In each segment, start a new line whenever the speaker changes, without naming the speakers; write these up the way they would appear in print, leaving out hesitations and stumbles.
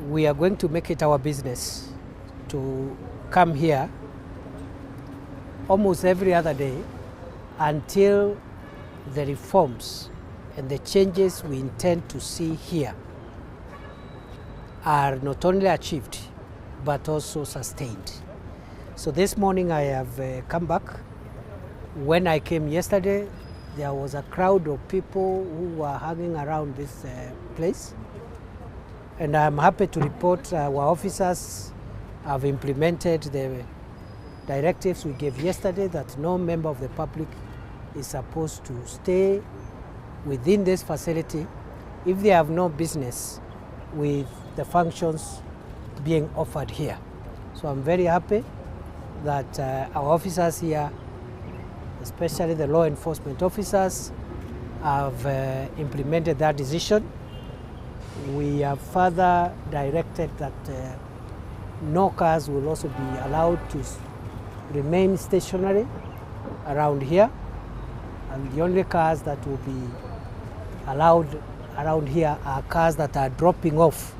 We are going to make it our business to come here almost every other day until the reforms and the changes we intend to see here are not only achieved but also sustained. So this morning I have come back. When I came yesterday, there was a crowd of people who were hanging around this place. And I'm happy to report our officers have implemented the directives we gave yesterday that no member of the public is supposed to stay within this facility if they have no business with the functions being offered here. So I'm very happy that our officers here, especially the law enforcement officers, have implemented that decision. We have further directed that no cars will also be allowed to remain stationary around here, and the only cars that will be allowed around here are cars that are dropping off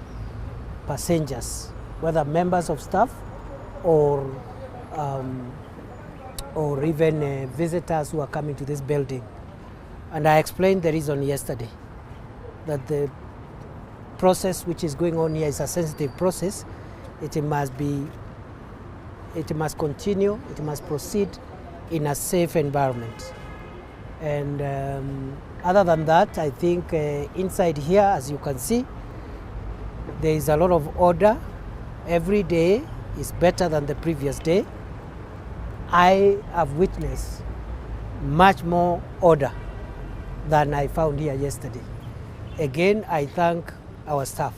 passengers, whether members of staff or even visitors who are coming to this building. And I explained the reason yesterday, that the process which is going on here is a sensitive process. It must continue, it must proceed in a safe environment. And other than that, I think inside here, as you can see, there is a lot of order. Every day is better than the previous day. I have witnessed much more order than I found here yesterday. Again, I thank our staff,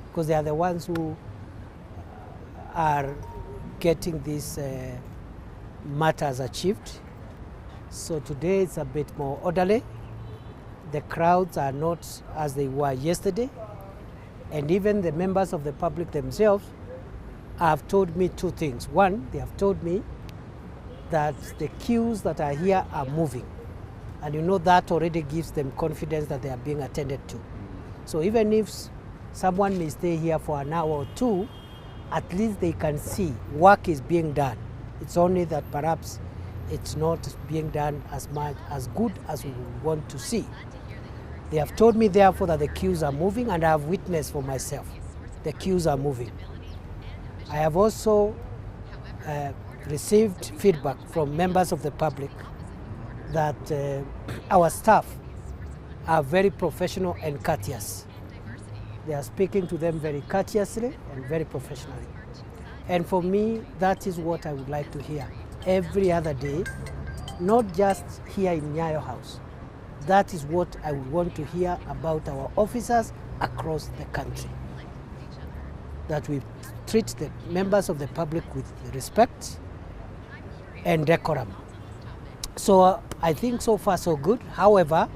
because they are the ones who are getting these matters achieved. So today it's a bit more orderly. The crowds are not as they were yesterday, and even the members of the public themselves have told me two things. One, they have told me that the queues that are here are moving, and you know that already gives them confidence that they are being attended to. So even if someone may stay here for an hour or two, at least they can see work is being done. It's only that perhaps it's not being done as good as we want to see. They have told me therefore that the queues are moving, and I have witnessed for myself the queues are moving. I have also received feedback from members of the public that our staff are very professional and courteous. They are speaking to them very courteously and very professionally. And for me, that is what I would like to hear every other day, not just here in Nyayo House. That is what I would want to hear about our officers across the country. That we treat the members of the public with respect and decorum. So I think so far so good. However,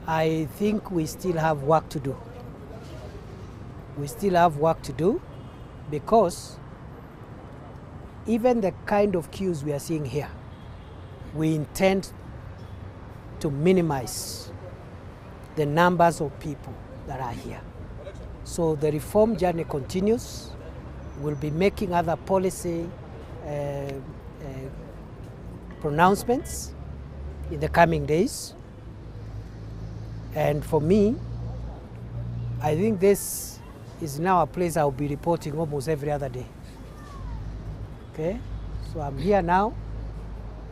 I think we still have work to do. We still have work to do, because even the kind of queues we are seeing here, we intend to minimize the numbers of people that are here. So the reform journey continues. We'll be making other policy pronouncements in the coming days. And for me, I think this is now a place I'll be reporting almost every other day. Okay, so I'm here now.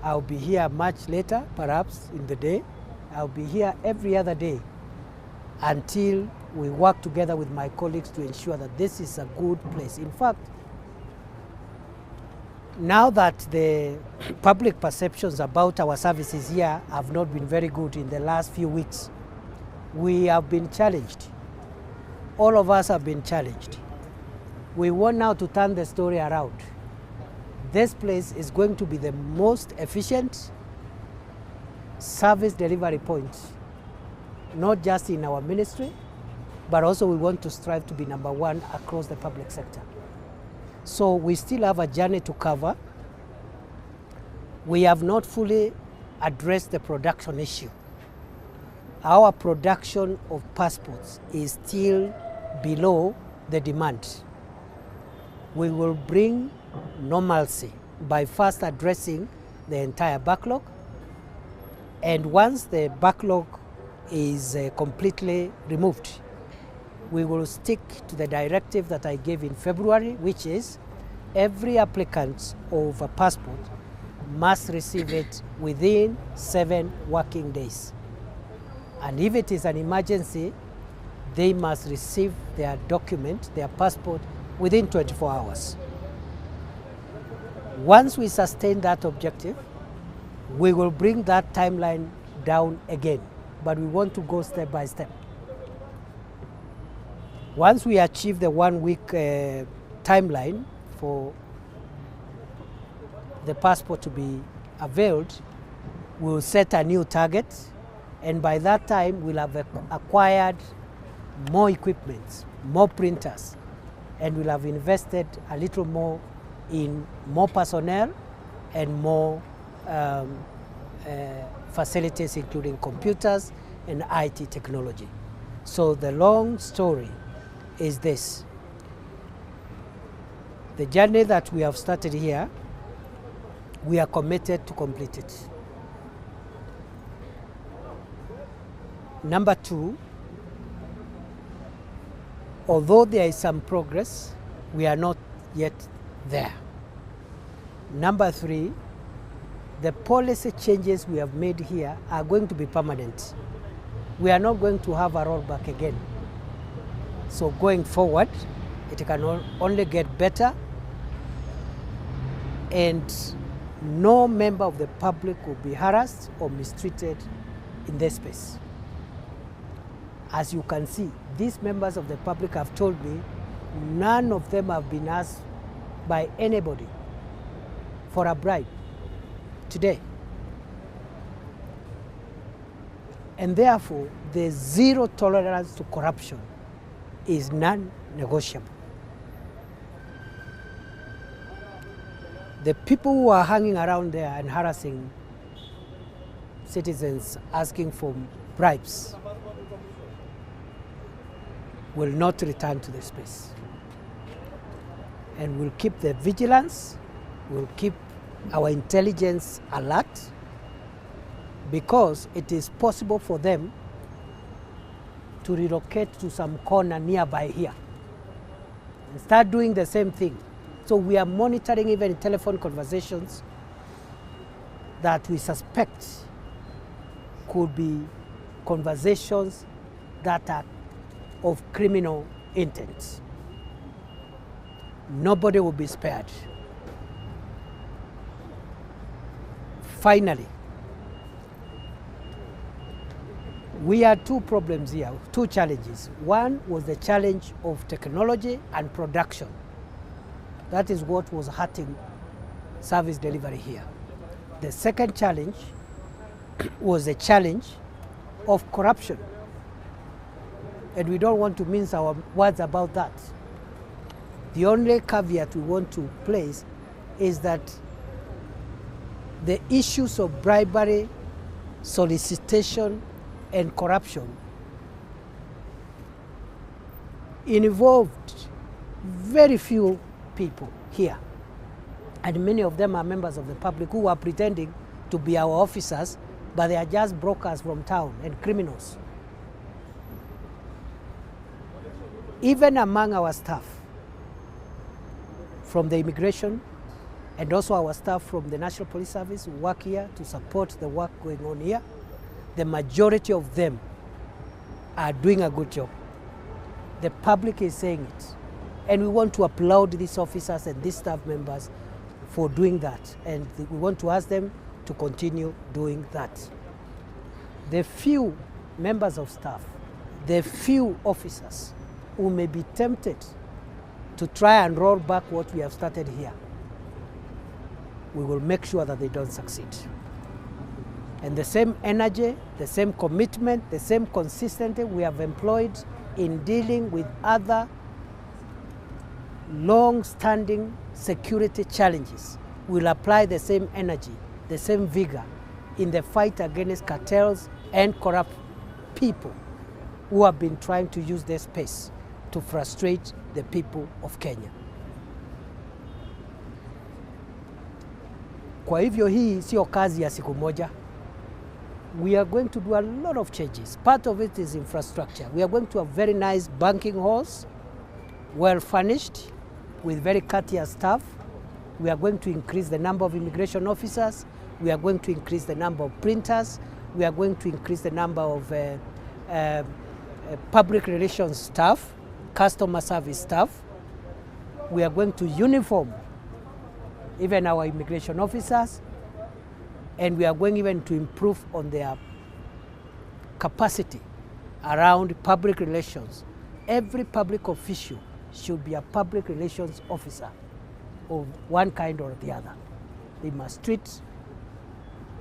I'll be here much later, perhaps in the day. I'll be here every other day until we work together with my colleagues to ensure that this is a good place. In fact, Now that the public perceptions about our services here have not been very good in the last few weeks, we have been challenged. All of us have been challenged. We want now to turn the story around. This place is going to be the most efficient service delivery point, not just in our ministry, but also we want to strive to be number one across the public sector. So we still have a journey to cover. We have not fully addressed the production issue. Our production of passports is still below the demand. We will bring normalcy by first addressing the entire backlog. And once the backlog is completely removed, we will stick to the directive that I gave in February, which is every applicant of a passport must receive it within 7 working days. And if it is an emergency, they must receive their document, their passport, within 24 hours. Once we sustain that objective, we will bring that timeline down again, but we want to go step by step. Once we achieve the 1 week timeline for the passport to be availed, we'll set a new target, and by that time we'll have acquired more equipment, more printers, and we'll have invested a little more in more personnel and more facilities, including computers and IT technology. So the long story is this. The journey that we have started here, we are committed to complete it. Number 2, although there is some progress, we are not yet there. Number 3, the policy changes we have made here are going to be permanent. We are not going to have a rollback again. So going forward, it can only get better, and no member of the public will be harassed or mistreated in this space. As you can see, these members of the public have told me none of them have been asked by anybody for a bribe today. And therefore, the zero tolerance to corruption is non-negotiable. The people who are hanging around there and harassing citizens asking for bribes will not return to the space. And we'll keep the vigilance, we'll keep our intelligence alert, because it is possible for them to relocate to some corner nearby here and start doing the same thing. So we are monitoring even telephone conversations that we suspect could be conversations that are of criminal intent. Nobody will be spared. Finally, we had 2 problems here, 2 challenges. One was the challenge of technology and production. That is what was hurting service delivery here. The second challenge was the challenge of corruption. And we don't want to mince our words about that. The only caveat we want to place is that the issues of bribery, solicitation, and corruption involved very few people here. And many of them are members of the public who are pretending to be our officers, but they are just brokers from town and criminals. Even among our staff from the immigration and also our staff from the National Police Service who work here to support the work going on here, the majority of them are doing a good job. The public is saying it. And we want to applaud these officers and these staff members for doing that, and we want to ask them to continue doing that. The few members of staff, the few officers who may be tempted to try and roll back what we have started here, we will make sure that they don't succeed. And the same energy, the same commitment, the same consistency we have employed in dealing with other long-standing security challenges, we'll apply the same energy, the same vigor in the fight against cartels and corrupt people who have been trying to use their space to frustrate the people of Kenya. Kwa hivyo hii sio kazi ya siku moja. We are going to do a lot of changes. Part of it is infrastructure. We are going to have very nice banking halls, well furnished, with very courteous staff. We are going to increase the number of immigration officers. We are going to increase the number of printers. We are going to increase the number of public relations staff, customer service staff. We are going to uniform even our immigration officers, and we are going even to improve on their capacity around public relations. Every public official should be a public relations officer of one kind or the other. They must treat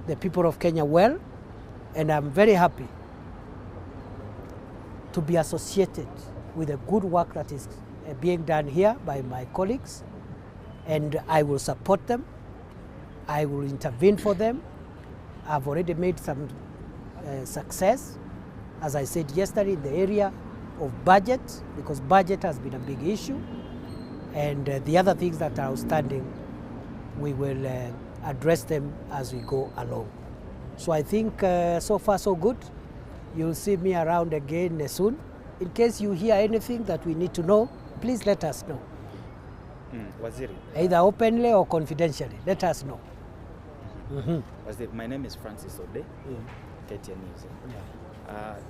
the people of Kenya well, and I'm very happy to be associated with the good work that is being done here by my colleagues, and I will support them. I will intervene for them. I've already made some success, as I said yesterday, in the area of budget, because budget has been a big issue, and the other things that are outstanding, we will address them as we go along. So I think so far so good. You'll see me around again soon. In case you hear anything that we need to know, please let us know.
Waziri.
Either openly or confidentially, let us know.
Waziri, my name is Francis Ode, KTN News.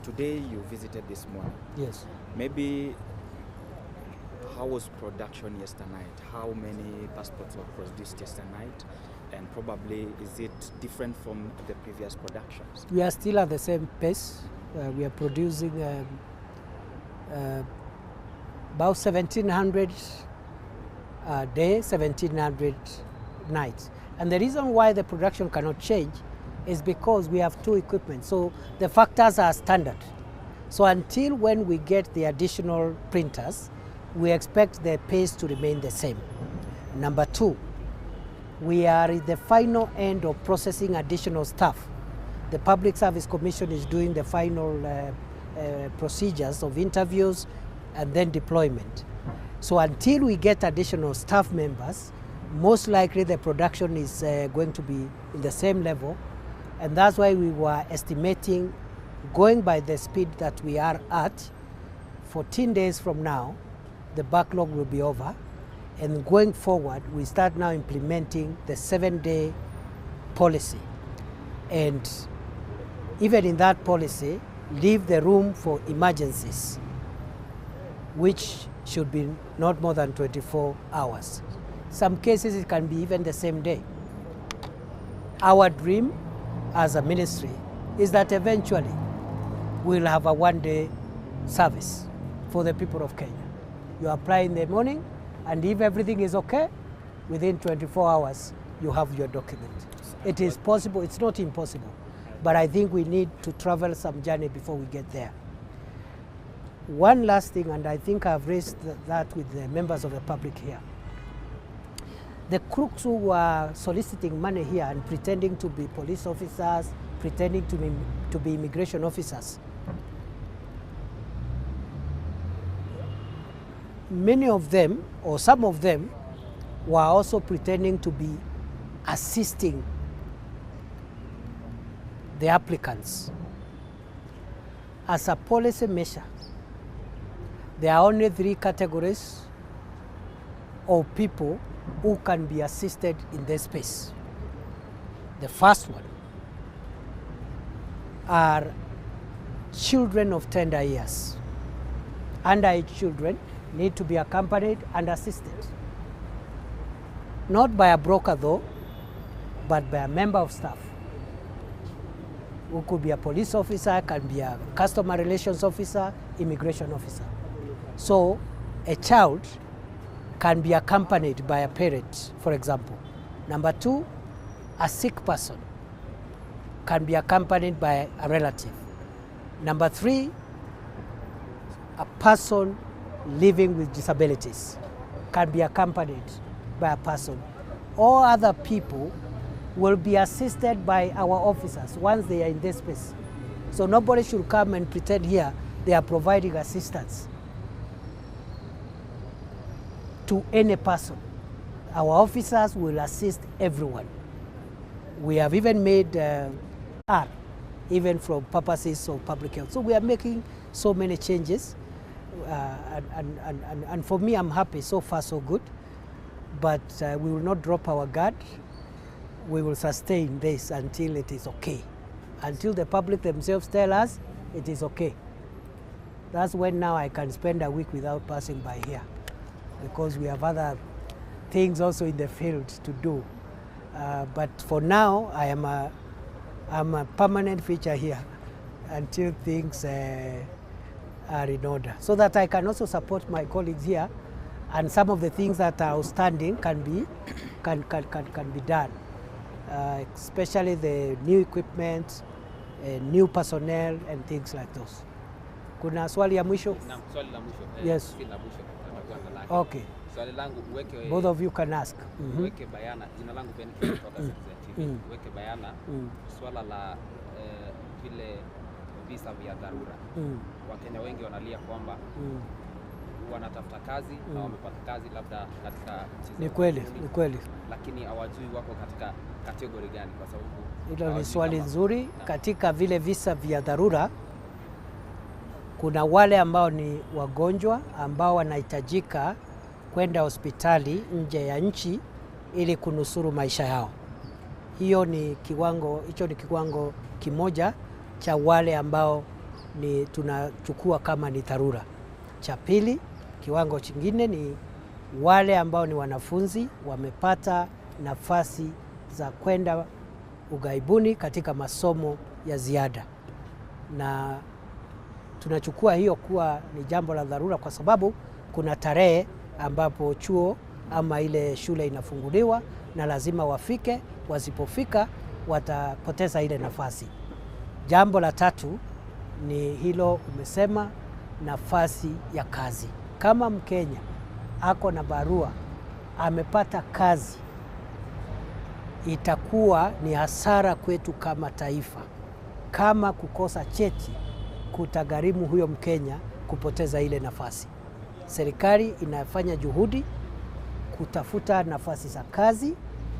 Today you visited this morning.
Yes.
Maybe how was production yesterday night? How many passports were produced yesterday night? And probably is it different from the previous productions?
We are still at the same pace. We are producing about 1,700 a day, 1,700 nights. And the reason why the production cannot change is because we have two equipment. So the factors are standard. So until when we get the additional printers, we expect the pace to remain the same. Number two, we are at the final end of processing additional staff. The Public Service Commission is doing the final procedures of interviews and then deployment. So until we get additional staff members, most likely the production is going to be in the same level, and that's why we were estimating, going by the speed that we are at, 14 days from now, the backlog will be over, and going forward, we start now implementing the 7-day policy. And even in that policy, leave the room for emergencies, which should be not more than 24 hours. Some cases it can be even the same day. Our dream as a ministry is that eventually we'll have a 1-day service for the people of Kenya. You apply in the morning, and if everything is okay, within 24 hours you have your document. It is possible, it's not impossible, but I think we need to travel some journey before we get there. One last thing, and I think I've raised that with the members of the public here. The crooks who were soliciting money here and pretending to be police officers, pretending to be immigration officers, many of them, or some of them, were also pretending to be assisting the applicants. As a policy measure, there are only 3 categories of people who can be assisted in this space. The first one are children of tender years. Underage children need to be accompanied and assisted. not by a broker though, but by a member of staff, who could be a police officer, can be a customer relations officer, immigration officer. So a child can be accompanied by a parent, for example. Number two, a sick person can be accompanied by a relative. Number three, a person living with disabilities can be accompanied by a person. All other people will be assisted by our officers once they are in this space. So nobody should come and pretend here they are providing assistance to any person. Our officers will assist everyone. We have even made R, even from purposes of public health. So we are making so many changes, and for me, I'm happy. So far, so good. But we will not drop our guard. We will sustain this until it is okay, until the public themselves tell us it is okay. That's when now I can spend a week without passing by here, because we have other things also in the field to do. But for now, I'm a permanent feature here until things are in order, so that I can also support my colleagues here, and some of the things that are outstanding can be done, especially the new equipment, new personnel and things like those. Kuna swali ya mwisho?
Naam, swali la mwisho.
Yes.
Si la mwisho tutakuwa na lake.
Okay.
Swali langu uweke
Both of you can ask.
uweke bayana, jina langu Ben kutoka Citizen TV. Uweke bayana swala la vile visa vya dharura. Wakenya wengi wanalia kwamba wanatafuta kazi na wamepata kazi labda katika nchi.
Ni kweli, ni kweli.
Lakini hawajui wako katika kategori gani, kwa sababu
hilo ni swali nzuri. Katika vile visa vya dharura, kuna wale ambao ni wagonjwa ambao wanahitajika kwenda hospitali nje ya nchi ili kunusuru maisha yao. Hicho ni kiwango kimoja cha wale ambao ni tunachukua kama ni dharura. Cha pili, kiwango chingine ni wale ambao ni wanafunzi wamepata nafasi za kwenda ughaibuni katika masomo ya ziada, na tunachukua hiyo kuwa ni jambo la dharura, kwa sababu kuna tarehe ambapo chuo ama ile shule inafunguliwa na lazima wafike. Wasipofika watapoteza ile nafasi. Jambo la tatu ni hilo umesema, nafasi ya kazi. Kama Mkenya ako na barua, amepata kazi, itakuwa ni hasara kwetu kama taifa kama kukosa cheti kutagharimu huyo Mkenya kupoteza ile nafasi. Serikali inafanya juhudi kutafuta nafasi za kazi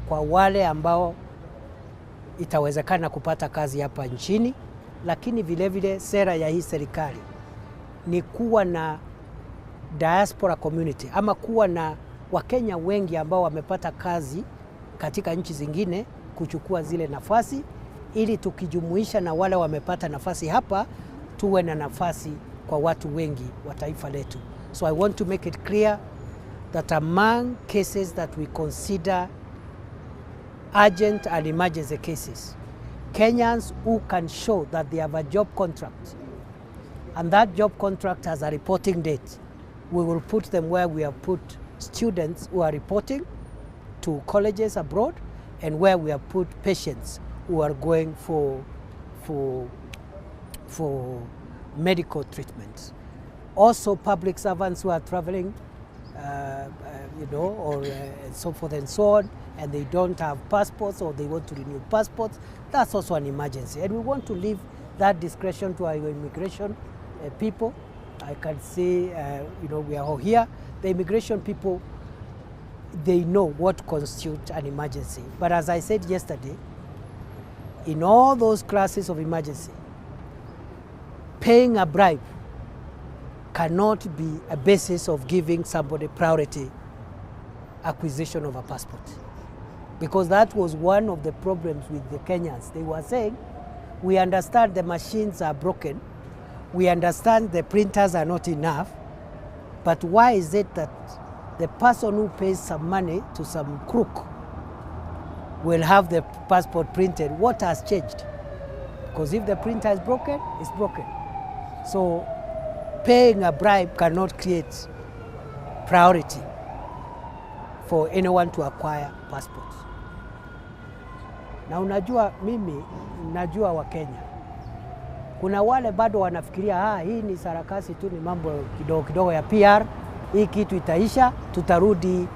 kwa wale ambao itawezekana kupata kazi hapa nchini, lakini vile sera ya hii serikali ni kuwa na diaspora community, ama kuwa na Wakenya wengi ambao wamepata kazi katika nchi zingine kuchukua zile nafasi, ili tukijumuisha na wale wamepata nafasi hapa, tuwe na nafasi kwa watu wengi wa taifa letu. So I want to make it clear that among cases that we consider urgent and emergency cases, Kenyans who can show that they have a job contract and that job contract has a reporting date, we will put them where we have put students who are reporting to colleges abroad, and where we have put patients who are going for medical treatments. Also public servants who are traveling, or so forth and so on, and they don't have passports or they want to renew passports. That's also an emergency, and we want to leave that discretion to our immigration people. I can say, we are all here. The immigration people, they know what constitutes an emergency. But as I said yesterday, in all those classes of emergency, paying a bribe cannot be a basis of giving somebody priority acquisition of a passport. Because that was one of the problems with the Kenyans. They were saying, we understand the machines are broken, we understand the printers are not enough, but why is it that the person who pays some money to some crook will have the passport printed. What has changed? Because if the printer is broken, it's broken. So paying a bribe cannot create priority for anyone to acquire passports. Na unajua mimi, najua wa Kenya. Kuna wale bado wanafikiria hii ni sarakasi tu, ni mambo kidogo kidogo ya PR, hii kitu itaisha, tutarudi